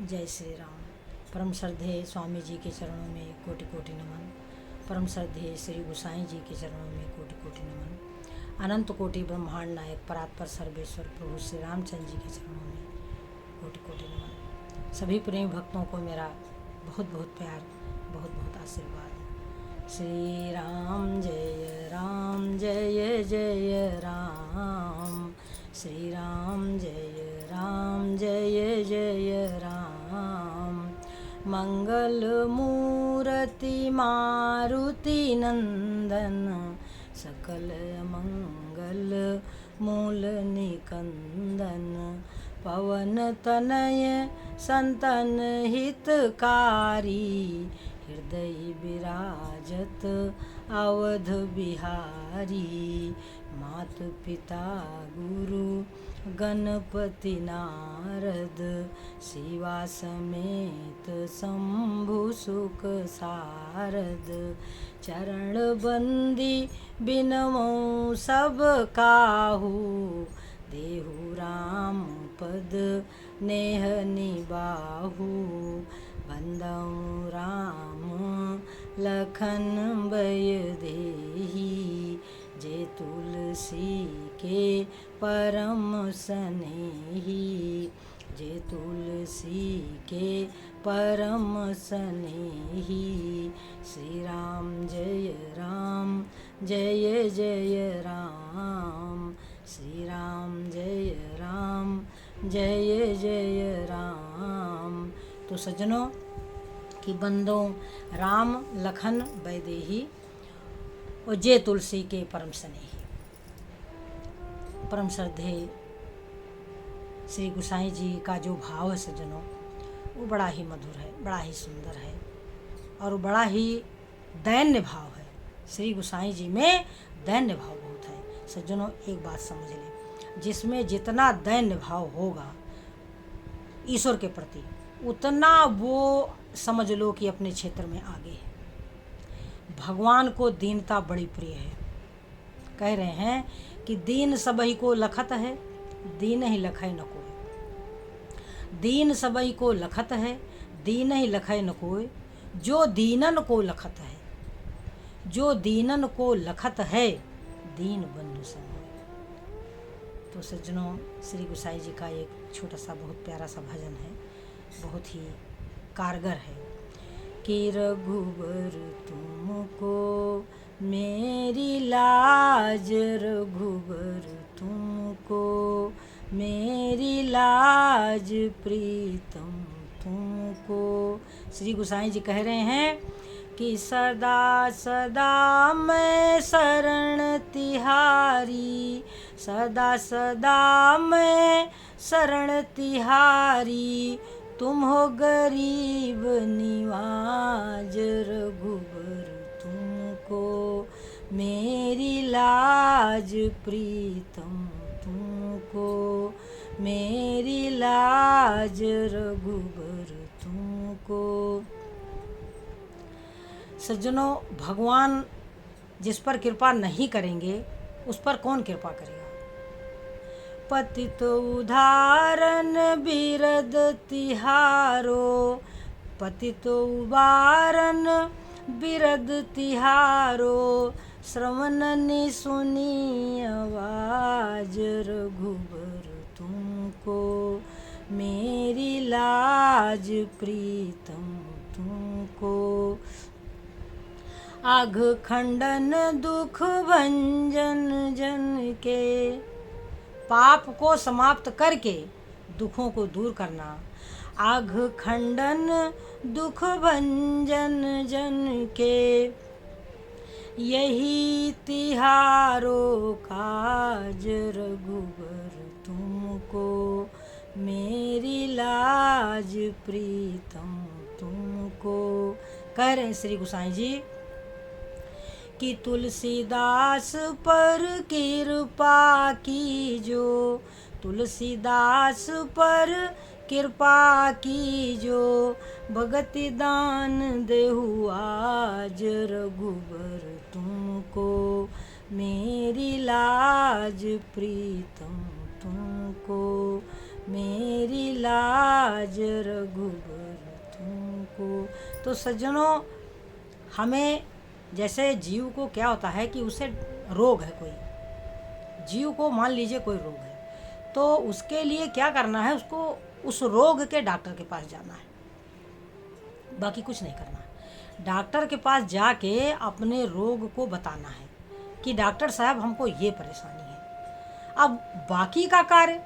जय श्री राम। परम श्रद्धेय स्वामी जी के चरणों में कोटि कोटि नमन। परम श्रद्धेय श्री गोसाई जी के चरणों में कोटि कोटि नमन। अनंत कोटि ब्रह्मांड नायक परात्पर सर्वेश्वर प्रभु श्री रामचंद्र जी के चरणों में कोटि कोटि नमन। सभी प्रेम भक्तों को मेरा बहुत बहुत प्यार, बहुत बहुत आशीर्वाद। श्री राम जय जय राम। श्री राम जय जय राम। मंगल मूर्ति मारुति नंदन, सकल मंगल मूल निकंदन। पवन तनय संतन हितकारी, हृदय विराजत अवध बिहारी। मात पिता गुरु गणपति नारद, शिवा समेत शंभु सुख सारद। चरण बंदी बिनमो सब काहू, देहु राम पद नेह निबाहु। बंदउ राम लखन बय देही, जे तुलसी के परम सनेही। जे तुलसी के परम सनेही। श्री राम जय जय राम। श्री राम जय जय राम। तो सज्जनों कि बंदों राम लखन बैदेही, और जे तुलसी के परम स्नेही। परम श्रद्धेय श्री गोसाई जी का जो भाव है सज्जनों, वो बड़ा ही मधुर है, बड़ा ही सुंदर है, और बड़ा ही दैन्य भाव है। श्री गोसाई जी में दैन्य भाव बहुत है सज्जनों। एक बात समझ लें, जिसमें जितना दैन्य भाव होगा ईश्वर के प्रति, उतना वो समझ लो कि अपने क्षेत्र में आगे है। भगवान को दीनता बड़ी प्रिय है। कह रहे हैं कि दीन सबही को लखत है, दीन ही लखै न कोय। दीन सबही को लखत है, दीन ही लखै न कोय। जो दीनन को लखत है, जो दीनन को लखत है, दीन बंधु समोय। तो सज्जनों, श्री गोसाई जी का एक छोटा सा बहुत प्यारा सा भजन है, बहुत ही कारगर है कि रघुबर तुमको मेरी लाज, रघुबर तुमको मेरी लाज, प्रीतम तुमको। श्री गोसाई जी कह रहे हैं कि सदा सदा मैं शरण तिहारी, सदा सदा मैं शरण तिहारी। तुम हो गरीब निवाज, रघुबर तुमको मेरी लाज, प्रीतम तुमको मेरी लाज, रघुबर तुमको। सज्जनों, भगवान जिस पर कृपा नहीं करेंगे उस पर कौन कृपा करेगा। पतित उदाहरण बिरद तिहारो, पतित उबारन बिरद तिहारो। श्रवण नि सुनी आवाज, रघुबर तुमको मेरी लाज, प्रीतम तुमको। आघ खंडन दुख भंजन जन के, पाप को समाप्त करके दुखों को दूर करना। आघ खंडन दुख भंजन जन के, यही तिहारो काज, रघुबर तुमको मेरी लाज, प्रीतम तुमको। कह रहे हैं श्री गोसाई जी कि तुलसीदास पर कृपा कीजो, तुलसीदास पर कृपा कीजो। भगति दान देहु आज, रघुबर तुमको मेरी लाज, प्रीतम तुमको मेरी लाज रघुबर तुमको। तो सज्जनों, हमें जैसे जीव को क्या होता है कि उसे रोग है, कोई जीव को मान लीजिए कोई रोग है, तो उसके लिए क्या करना है, उसको उस रोग के डॉक्टर के पास जाना है, बाकी कुछ नहीं करना है। डॉक्टर के पास जाके अपने रोग को बताना है कि डॉक्टर साहब हमको ये परेशानी है। अब बाकी का कार्य,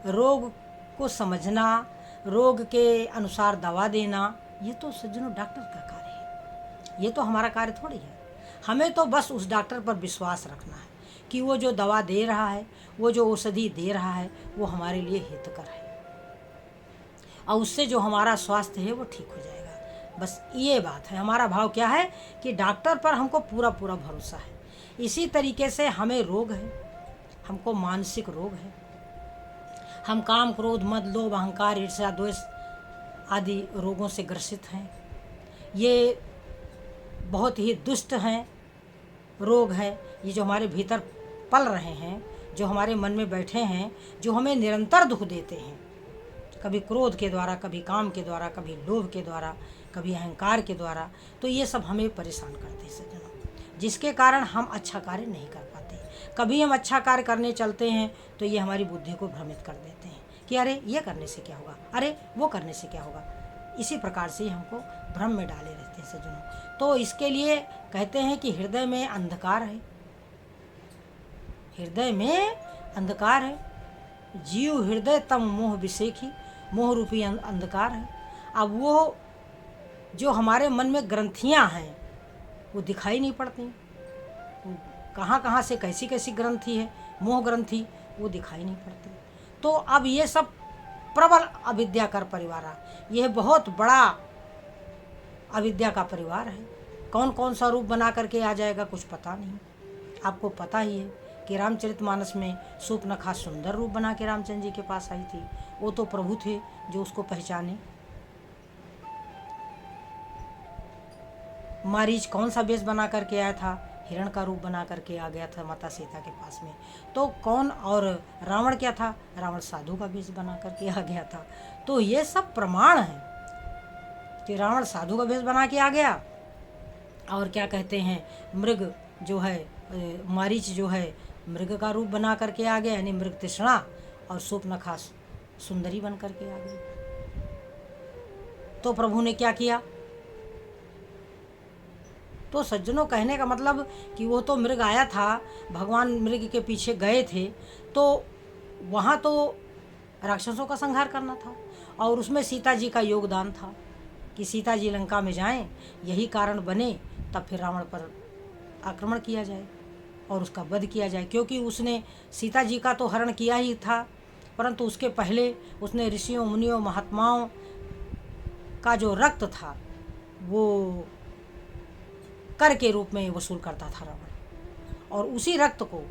रोग को समझना, रोग के अनुसार दवा देना, ये तो सज्जनों डॉक्टर का कार्य है, ये तो हमारा कार्य थोड़ी है। हमें तो बस उस डॉक्टर पर विश्वास रखना है कि वो जो दवा दे रहा है, वो जो औषधि दे रहा है, वो हमारे लिए हितकर है और उससे जो हमारा स्वास्थ्य है वो ठीक हो जाएगा। बस ये बात है। हमारा भाव क्या है कि डॉक्टर पर हमको पूरा पूरा भरोसा है। इसी तरीके से हमें रोग है, हमको मानसिक रोग है, हम काम, क्रोध, मद, लोभ, अहंकार, ईर्ष्या, द्वेष आदि रोगों से ग्रसित हैं। ये बहुत ही दुष्ट हैं, रोग है ये, जो हमारे भीतर पल रहे हैं, जो हमारे मन में बैठे हैं, जो हमें निरंतर दुख देते हैं, कभी क्रोध के द्वारा, कभी काम के द्वारा, कभी लोभ के द्वारा, कभी अहंकार के द्वारा। तो ये सब हमें परेशान करते हैं सज्जनों, जिसके कारण हम अच्छा कार्य नहीं कर पाते। कभी हम अच्छा कार्य करने चलते हैं तो ये हमारी बुद्धि को भ्रमित कर देते हैं कि अरे ये करने से क्या होगा, अरे वो करने से क्या होगा। इसी प्रकार से हमको भ्रम में डाले रहते हैं सज्जनों। तो इसके लिए कहते हैं कि हृदय में अंधकार है, हृदय में अंधकार है, जीव हृदय तम मोह विसेखी, मोह रूपी अंधकार है। अब वो जो हमारे मन में ग्रंथियां हैं वो दिखाई नहीं पड़ती, वो कहाँ कहाँ से कैसी कैसी ग्रंथि है, मोह ग्रंथि, वो दिखाई नहीं पड़ती। तो अब ये सब प्रबल अविद्या का परिवार है, यह बहुत बड़ा अविद्या का परिवार है। कौन कौन सा रूप बना करके आ जाएगा कुछ पता नहीं। आपको पता ही है कि रामचरितमानस में सूर्पनखा सुंदर रूप बना के रामचंद्र जी के पास आई थी, वो तो प्रभु थे जो उसको पहचाने। मारीच कौन सा वेश बना करके आया था, हिरण का रूप बना करके आ गया था माता सीता के पास में। तो कौन, और रावण क्या था, रावण साधु का वेश बना करके आ गया था। तो ये सब प्रमाण है कि रावण साधु का वेश बना के आ गया, और क्या कहते हैं, मृग जो है, मारीच जो है मृग का रूप बना करके आ गया, यानी मृग तृष्णा, और सूर्पनखा सुंदरी बन करके आ गई। तो प्रभु ने क्या किया। तो सज्जनों, कहने का मतलब कि वो तो मृग आया था, भगवान मृग के पीछे गए थे, तो वहाँ तो राक्षसों का संहार करना था, और उसमें सीता जी का योगदान था कि सीता जी लंका में जाएं, यही कारण बने तब फिर रावण पर आक्रमण किया जाए और उसका वध किया जाए। क्योंकि उसने सीता जी का तो हरण किया ही था, परंतु उसके पहले उसने ऋषियों, मुनियों, महात्माओं का जो रक्त था वो कर के रूप में वसूल करता था रावण, और उसी रक्त को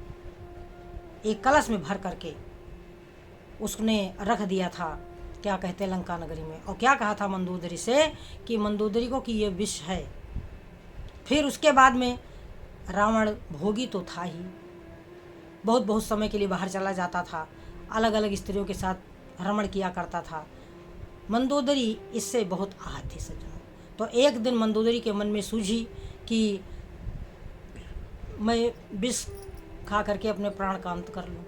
एक कलश में भर करके उसने रख दिया था, क्या कहते हैं, लंका नगरी में। और क्या कहा था मंदोदरी से कि मंदोदरी को कि ये विष है। फिर उसके बाद में रावण भोगी तो था ही, बहुत बहुत समय के लिए बाहर चला जाता था, अलग अलग स्त्रियों के साथ भ्रमण किया करता था। मंदोदरी इससे बहुत आहत थी सज्जनों। तो एक दिन मंदोदरी के मन में सूझी कि मैं विष खा करके अपने प्राण का अंत कर लूँ।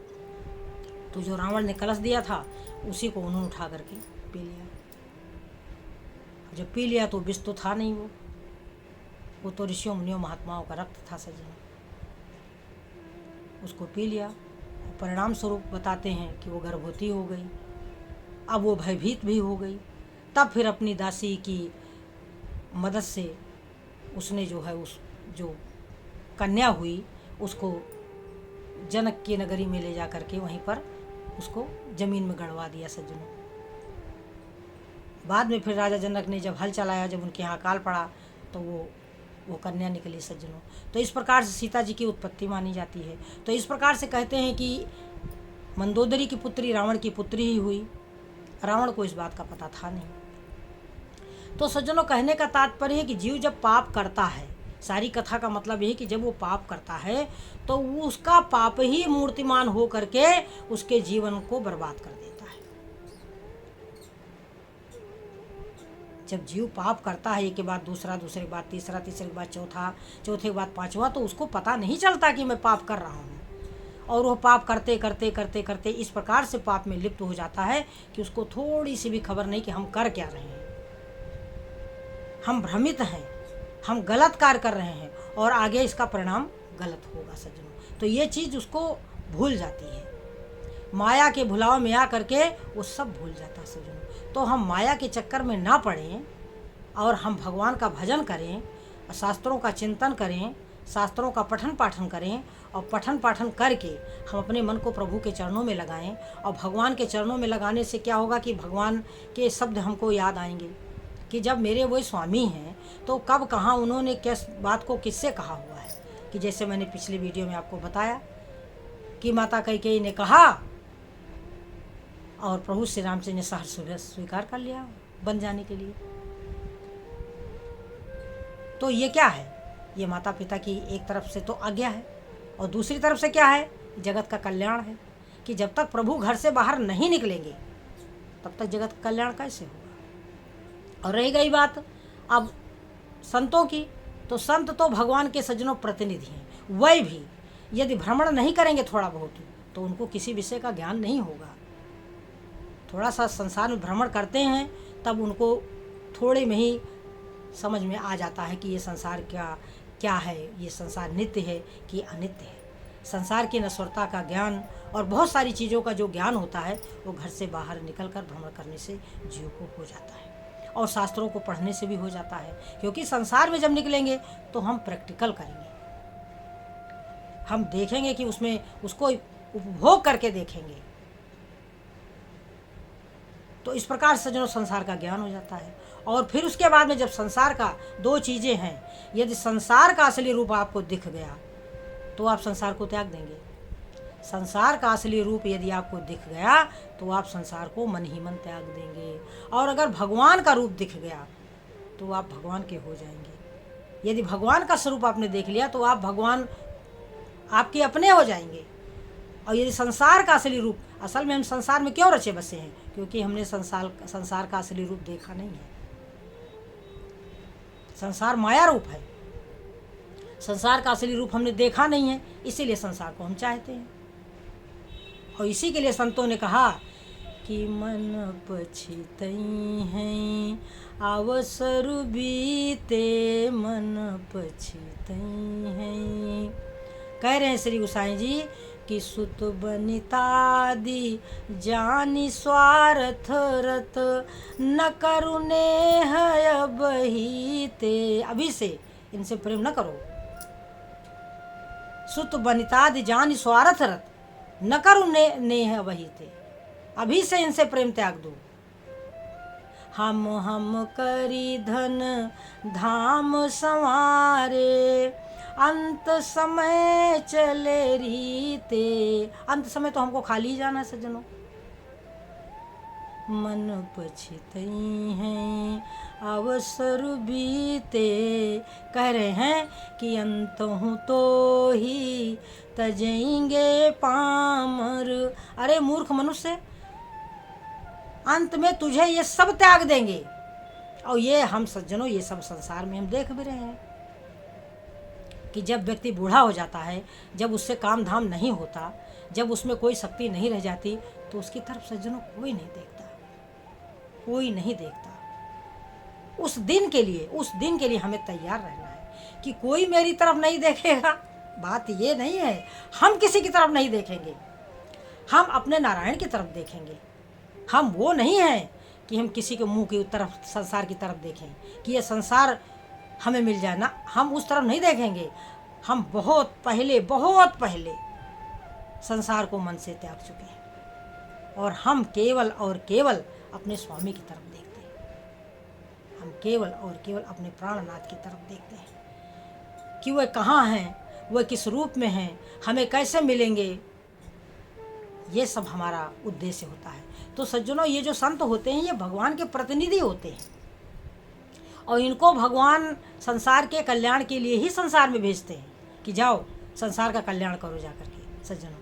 तो जो रावण ने कलश दिया था उसी को उन्होंने उठा करके पी लिया। जब पी लिया तो विष तो था नहीं, वो तो ऋषियों, मुनियों, महात्माओं का रक्त था सज्जनों। उसको पी लिया, परिणाम स्वरूप बताते हैं कि वो गर्भवती हो गई। अब वो भयभीत भी हो गई। तब फिर अपनी दासी की मदद से उसने जो है, उस जो कन्या हुई उसको जनक की नगरी में ले जा करके वहीं पर उसको जमीन में गड़वा दिया सज्जनों। बाद में फिर राजा जनक ने जब हल चलाया, जब उनके यहाँ अकाल पड़ा, तो वो कन्या निकली सज्जनों। तो इस प्रकार से सीता जी की उत्पत्ति मानी जाती है। तो इस प्रकार से कहते हैं कि मंदोदरी की पुत्री रावण की पुत्री ही हुई। रावण को इस बात का पता था नहीं। तो सज्जनों, कहने का तात्पर्य है कि जीव जब पाप करता है, सारी कथा का मतलब यह है कि जब वो पाप करता है तो वो उसका पाप ही मूर्तिमान हो करके उसके जीवन को बर्बाद कर देता है। जब जीव पाप करता है एक के बाद दूसरा, दूसरे के बाद तीसरा, तीसरे के बाद चौथा, चौथे के बाद पांचवा, तो उसको पता नहीं चलता कि मैं पाप कर रहा हूँ। और वो पाप करते करते करते करते इस प्रकार से पाप में लिप्त हो जाता है कि उसको थोड़ी सी भी खबर नहीं कि हम कर क्या रहे हैं। हम भ्रमित हैं, हम गलत कार्य कर रहे हैं और आगे इसका परिणाम गलत होगा सज्जनों। तो ये चीज़ उसको भूल जाती है। माया के भुलाव में आ करके वो सब भूल जाता है सज्जनों। तो हम माया के चक्कर में ना पड़ें और हम भगवान का भजन करें, शास्त्रों का चिंतन करें, शास्त्रों का पठन पाठन करें और पठन पाठन करके हम अपने मन को प्रभु के चरणों में लगाएं। और भगवान के चरणों में लगाने से क्या होगा कि भगवान के शब्द हमको याद आएंगे कि जब मेरे वो स्वामी हैं तो कब कहाँ उन्होंने किस बात को किससे कहा हुआ है। कि जैसे मैंने पिछले वीडियो में आपको बताया कि माता कैकेयी ने कहा और प्रभु श्री रामचंद्र ने सहर्ष स्वीकार कर लिया बन जाने के लिए। तो ये क्या है, ये माता पिता की एक तरफ से तो आज्ञा है और दूसरी तरफ से क्या है, जगत का कल्याण है। कि जब तक प्रभु घर से बाहर नहीं निकलेंगे तब तक जगत का कल्याण कैसे होगा। और रही गई बात अब संतों की, तो संत तो भगवान के सज्जनों प्रतिनिधि हैं। वह भी यदि भ्रमण नहीं करेंगे थोड़ा बहुत तो उनको किसी विषय का ज्ञान नहीं होगा। थोड़ा सा संसार में भ्रमण करते हैं तब उनको थोड़े में ही समझ में आ जाता है कि ये संसार क्या है, ये संसार नित्य है कि अनित्य है। संसार की नश्वरता का ज्ञान और बहुत सारी चीज़ों का जो ज्ञान होता है वो घर से बाहर निकलकर भ्रमण करने से जीव को हो जाता है और शास्त्रों को पढ़ने से भी हो जाता है। क्योंकि संसार में जब निकलेंगे तो हम प्रैक्टिकल करेंगे, हम देखेंगे कि उसमें उसको उपभोग करके देखेंगे। तो इस प्रकार से जो संसार का ज्ञान हो जाता है। और फिर उसके बाद में जब संसार का दो चीज़ें हैं, यदि संसार का असली रूप आपको दिख गया तो आप संसार को त्याग देंगे। संसार का असली रूप यदि आपको दिख गया तो आप संसार को मन ही मन त्याग देंगे। और अगर भगवान का रूप दिख गया तो आप भगवान के हो जाएंगे। यदि भगवान का स्वरूप आपने देख लिया तो आप भगवान आपके अपने हो जाएंगे। और यदि संसार का असली रूप, असल में हम संसार में क्यों रचे बसे हैं, क्योंकि हमने संसार का असली रूप देखा नहीं है। संसार माया रूप है, संसार का असली रूप हमने देखा नहीं है, इसीलिए संसार को हम चाहते हैं। और इसी के लिए संतों ने कहा कि मन पछितई हैं अवसर बीते, मन पछितई हैं। कह रहे हैं श्री गोसाई जी कि सुत बनितादि जानि स्वार्थ रत, न करुणे है बहीते। अभी से इनसे प्रेम न करो। सुत बनितादि जानि स्वार्थ रत, न करुणे नेह बहीते। अभी से इनसे प्रेम त्याग दो। हम करी धन धाम संवारे, अंत समय चले रीते। अंत समय तो हमको खाली जाना है सज्जनों। मन पछितई हैं अवसर बीते। कह रहे हैं कि अंत हूँ तो ही तजेंगे पामर। अरे मूर्ख मनुष्य, अंत में तुझे ये सब त्याग देंगे। और ये हम सज्जनों ये सब संसार में हम देख भी रहे हैं कि जब व्यक्ति बूढ़ा हो जाता है, जब उससे काम धाम नहीं होता, जब उसमें कोई शक्ति नहीं रह जाती, तो उसकी तरफ सज्जनों कोई नहीं देखता, कोई नहीं देखता। उस दिन के लिए हमें तैयार रहना है कि कोई मेरी तरफ नहीं देखेगा। बात ये नहीं है हम किसी की तरफ नहीं देखेंगे, हम अपने नारायण की तरफ देखेंगे। हम वो नहीं हैं कि हम किसी के मुंह की तरफ, संसार की तरफ देखें कि ये संसार हमें मिल जाए ना, हम उस तरफ नहीं देखेंगे। हम बहुत पहले संसार को मन से त्याग चुके हैं और हम केवल और केवल अपने स्वामी की तरफ देखते हैं। हम केवल और केवल अपने प्राणनाथ की तरफ देखते हैं कि वह कहाँ हैं, वह किस रूप में हैं, हमें कैसे मिलेंगे। ये सब हमारा उद्देश्य होता है। तो सज्जनों, ये जो संत होते हैं ये भगवान के प्रतिनिधि होते हैं और इनको भगवान संसार के कल्याण के लिए ही संसार में भेजते हैं कि जाओ संसार का कल्याण करो जा करके। सज्जनों,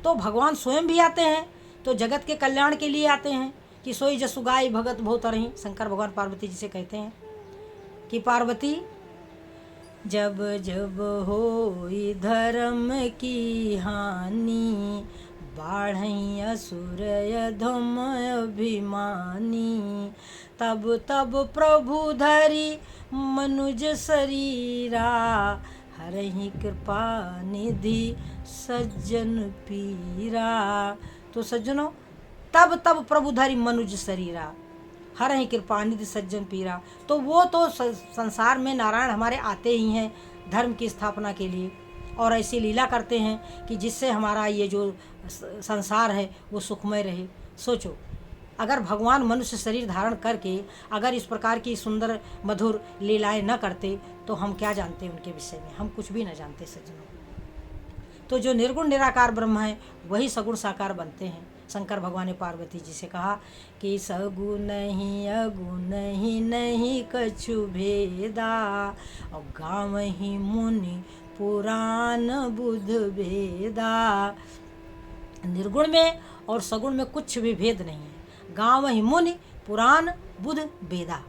तो भगवान स्वयं भी आते हैं तो जगत के कल्याण के लिए आते हैं, कि सोई जसु गाय भगत बहुत तरही। शंकर भगवान पार्वती जी से कहते हैं कि पार्वती, जब जब होई धर्म की हानि, बाढ़ई असुर अधम अभिमानी, तब तब प्रभु धरि मनुज शरीरा, हरहि कृपा निधि सज्जन पीरा। तो सज्जनों, तब तब प्रभु धरि मनुज शरीरा, हरहि कृपा निधि सज्जन पीरा। तो वो तो संसार में नारायण हमारे आते ही हैं धर्म की स्थापना के लिए, और ऐसी लीला करते हैं कि जिससे हमारा ये जो संसार है वो सुखमय रहे। सोचो, अगर भगवान मनुष्य शरीर धारण करके अगर इस प्रकार की सुंदर मधुर लीलाएं न करते तो हम क्या जानते उनके विषय में? हम कुछ भी न जानते सज्जनों। तो जो निर्गुण निराकार ब्रह्म है वही सगुण साकार बनते हैं। शंकर भगवान ने पार्वती जी से कहा कि सगुण ही अगुण ही नहीं कछु भेदा, और गाँव ही मुनि पुराण बुध भेदा। निर्गुण में और सगुण में कुछ भी भेद नहीं है। गाँव ही मुनि पुराण बुध भेदा।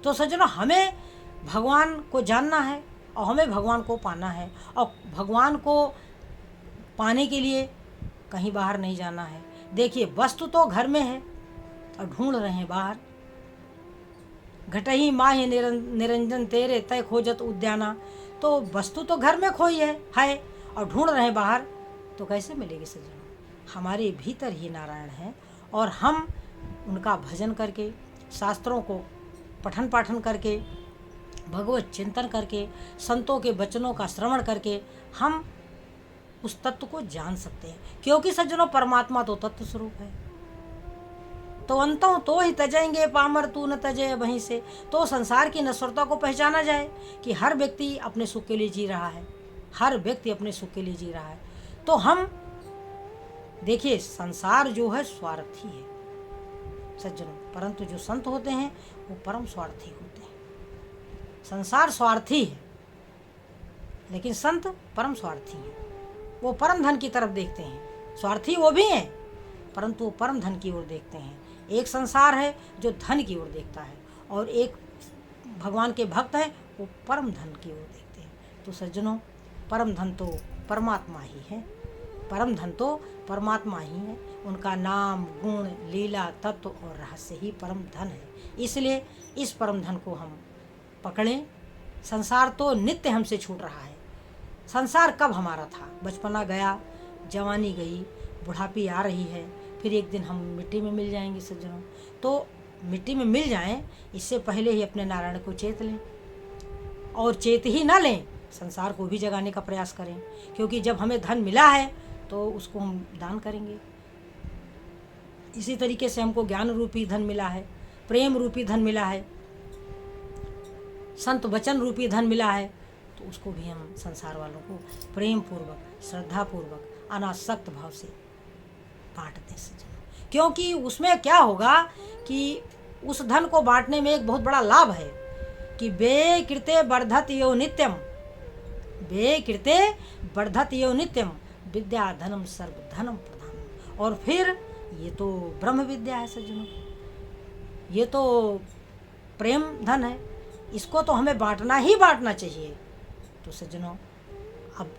तो सज्जनों, हमें भगवान को जानना है और हमें भगवान को पाना है, और भगवान को पाने के लिए कहीं बाहर नहीं जाना है। देखिए, वस्तु तो घर में है और ढूंढ रहे हैं बाहर। घटही माहि निरंजन तेरे तय खोजत उद्याना। तो वस्तु तो घर में खोई है और ढूंढ रहे हैं बाहर, तो कैसे मिलेगी सज्जनों? हमारे भीतर ही नारायण है, और हम उनका भजन करके, शास्त्रों को पठन पाठन करके, भगवत चिंतन करके, संतों के वचनों का श्रवण करके हम उस तत्व को जान सकते हैं। क्योंकि सज्जनों, परमात्मा तो तत्व स्वरूप है। तो अंतों तो ही तजेंगे पामर तू न तजे वहीं से। तो संसार की नश्वरता को पहचाना जाए कि हर व्यक्ति अपने सुख के लिए जी रहा है, हर व्यक्ति अपने सुख के लिए जी रहा है। तो हम देखिए, संसार जो है स्वार्थी है सज्जनों, परंतु जो संत होते हैं वो परम स्वार्थी होते हैं। संसार स्वार्थी है लेकिन संत परम स्वार्थी हैं। वो परम धन की तरफ देखते हैं। स्वार्थी वो भी हैं परंतु वो परम धन की ओर देखते हैं। एक संसार है जो धन की ओर देखता है, और एक भगवान के भक्त है वो परम धन की ओर देखते हैं। तो सज्जनों, परम धन तो परमात्मा ही है। परम धन तो परमात्मा ही है। उनका नाम, गुण, लीला, तत्व और रहस्य ही परम धन है। इसलिए इस परम धन को हम पकड़ें। संसार तो नित्य हमसे छूट रहा है। संसार कब हमारा था? बचपना गया, जवानी गई, बुढ़ापी आ रही है, फिर एक दिन हम मिट्टी में मिल जाएंगे सज्जनों। तो मिट्टी में मिल जाएं इससे पहले ही अपने नारायण को चेत लें, और चेत ही ना लें, संसार को भी जगाने का प्रयास करें। क्योंकि जब हमें धन मिला है तो उसको हम दान करेंगे। इसी तरीके से हमको ज्ञान रूपी धन मिला है, प्रेम रूपी धन मिला है, संत वचन रूपी धन मिला है, तो उसको भी हम संसार वालों को प्रेम पूर्वक, श्रद्धा पूर्वक, अनासक्त भाव से बांटते सज्जनों। क्योंकि उसमें क्या होगा कि उस धन को बांटने में एक बहुत बड़ा लाभ है कि वे कृते वर्धत यो नित्यम, वे कृते वर्धत यो नित्यम, विद्या धनम सर्व धनम प्रधानम। और फिर ये तो ब्रह्म विद्या है सज्जनों, ये तो प्रेम धन है, इसको तो हमें बांटना ही बांटना चाहिए। तो सज्जनों, अब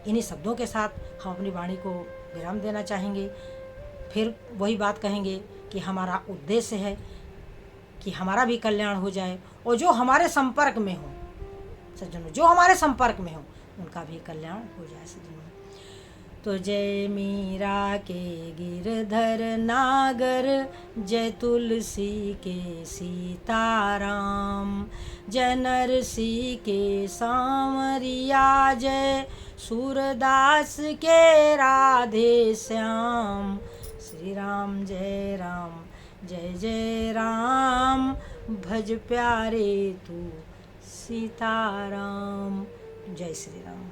इन्हीं शब्दों के साथ हम अपनी वाणी को विराम देना चाहेंगे। फिर वही बात कहेंगे कि हमारा उद्देश्य है कि हमारा भी कल्याण हो जाए, और जो हमारे संपर्क में हो सज्जनों, जो हमारे संपर्क में हो उनका भी कल्याण हो जाए सज्जनों। तो जय मीरा के गिरधर नागर, जय तुलसी के सीताराम, जय नरसी के सांवरिया, जय सूरदास के राधे श्याम। श्री राम जय राम, जय जय राम, भज प्यारे तू सीताराम। जय श्री राम।